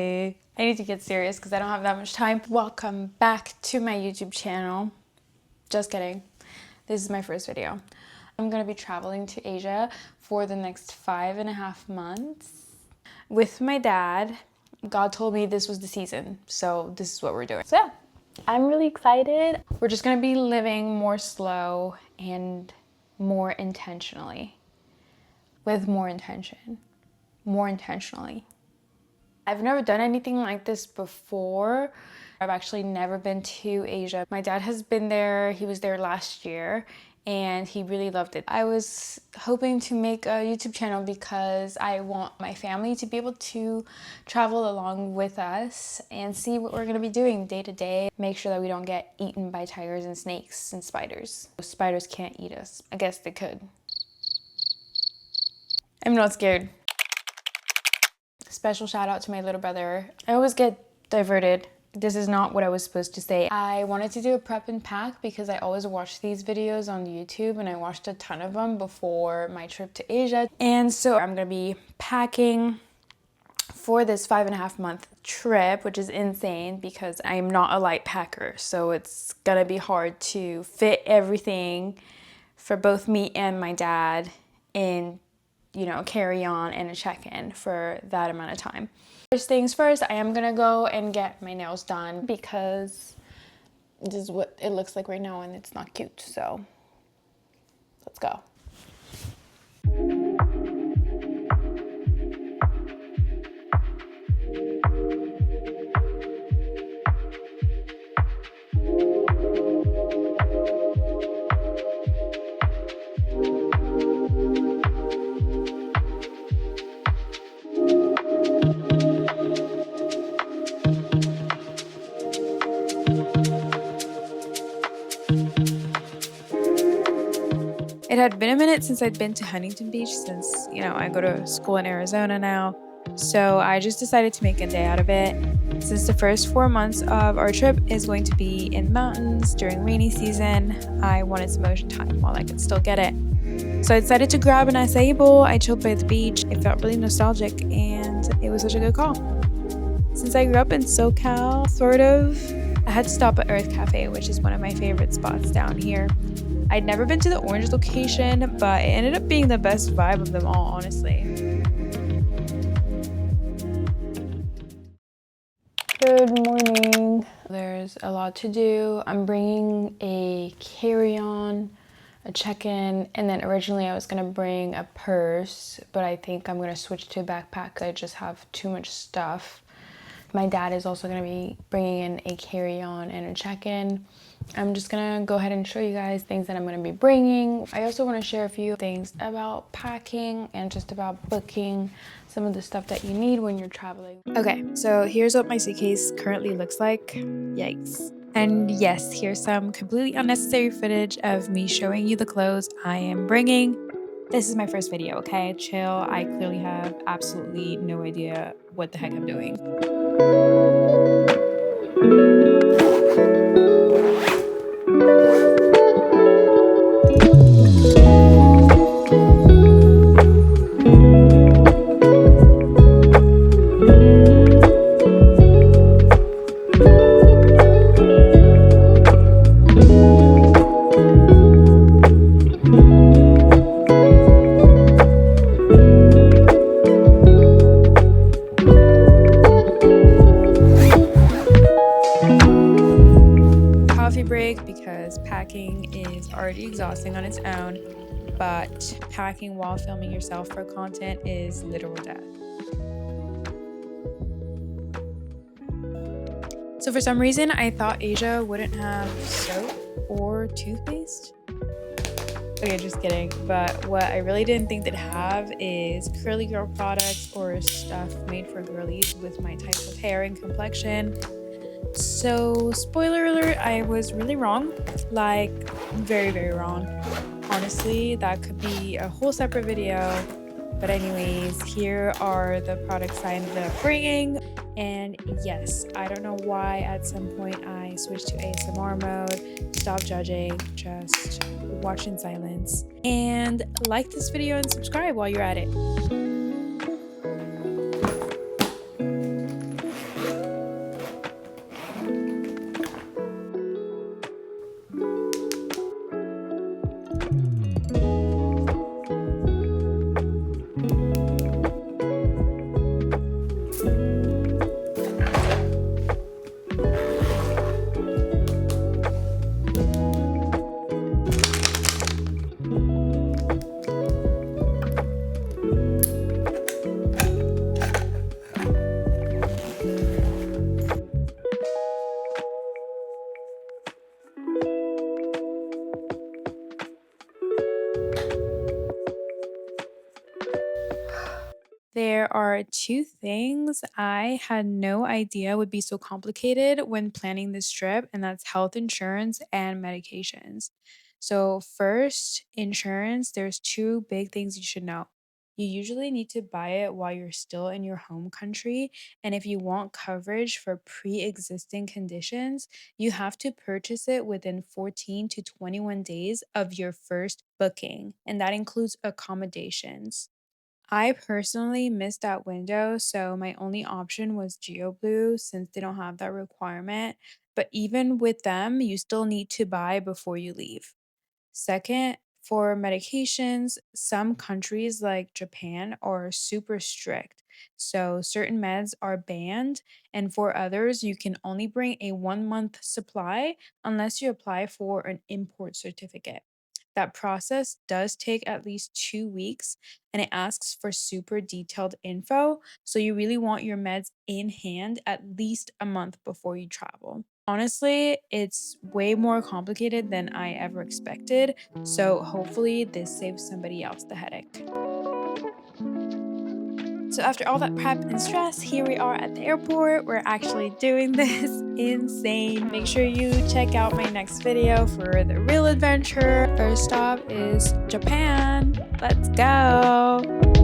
honestly. I need to get serious because I don't have that much time. Welcome back to my YouTube channel. Just kidding. This is my first video. I'm gonna be traveling to Asia for the next 5.5 months with my dad. God told me this was the season, so this is what we're doing. So yeah, I'm really excited. We're just gonna be living more slow and more intentionally. With more intention. More intentionally. I've never done anything like this before. I've actually never been to Asia. My dad has been there. He was there last year and he really loved it. I was hoping to make a YouTube channel because I want my family to be able to travel along with us and see what we're gonna be doing day to day. Make sure that we don't get eaten by tigers and snakes and spiders. Spiders can't eat us. I guess they could. I'm not scared. Special shout out to my little brother. I always get diverted. This is not what I was supposed to say. I wanted to do a prep and pack because I always watch these videos on YouTube and I watched a ton of them before my trip to Asia. And so I'm gonna be packing for this 5.5 month trip, which is insane because I'm not a light packer. So it's gonna be hard to fit everything for both me and my dad in, you know, carry on and a check-in for that amount of time. First things first, I am gonna go and get my nails done because this is what it looks like right now and it's not cute, so let's go. It had been a minute since I'd been to Huntington Beach since, you know, I go to school in Arizona now. So I just decided to make a day out of it. Since the first 4 months of our trip is going to be in the mountains during rainy season, I wanted some ocean time while I could still get it. So I decided to grab an acai bowl. I chilled by the beach. It felt really nostalgic and it was such a good call. Since I grew up in SoCal, sort of, I had to stop at Earth Cafe, which is one of my favorite spots down here. I'd never been to the orange location, but it ended up being the best vibe of them all, honestly. Good morning. There's a lot to do. I'm bringing a carry-on, a check-in, and then originally I was gonna bring a purse, but I think I'm gonna switch to a backpack. I just have too much stuff. My dad is also gonna be bringing in a carry-on and a check-in. I'm just gonna go ahead and show you guys things that I'm gonna be bringing. I also wanna share a few things about packing and just about booking some of the stuff that you need when you're traveling. Okay, so here's what my suitcase currently looks like. Yikes. And yes, here's some completely unnecessary footage of me showing you the clothes I am bringing. This is my first video, okay? Chill. I clearly have absolutely no idea what the heck I'm doing. Because packing is already exhausting on its own, but packing while filming yourself for content is literal death. So for some reason, I thought Asia wouldn't have soap or toothpaste. Okay, just kidding. But what I really didn't think they'd have is curly girl products or stuff made for girlies with my type of hair and complexion. So, spoiler alert, I was really wrong. Like, very, very wrong. Honestly, that could be a whole separate video. But anyways, here are the products I ended up bringing. And yes, I don't know why at some point I switched to ASMR mode. Stop judging, just watch in silence. And like this video and subscribe while you're at it. there are two things I had no idea would be so complicated when planning this trip, and that's health insurance and medications. So, first, insurance, there's two big things you should know. You usually need to buy it while you're still in your home country, and if you want coverage for pre existing conditions, you have to purchase it within 14 to 21 days of your first booking, and that includes accommodations. I personally missed that window, so my only option was GeoBlue since they don't have that requirement. But even with them, you still need to buy before you leave. Second, for medications, some countries like Japan are super strict. So certain meds are banned, and for others, you can only bring a 1 month supply unless you apply for an import certificate. That process does take at least 2 weeks and it asks for super detailed info. So you really want your meds in hand at least a month before you travel. Honestly, it's way more complicated than I ever expected, so hopefully this saves somebody else the headache. So after all that prep and stress, here we are at the airport. We're actually doing this. Insane. Make sure you check out my next video for the real adventure. First stop is Japan. Let's go.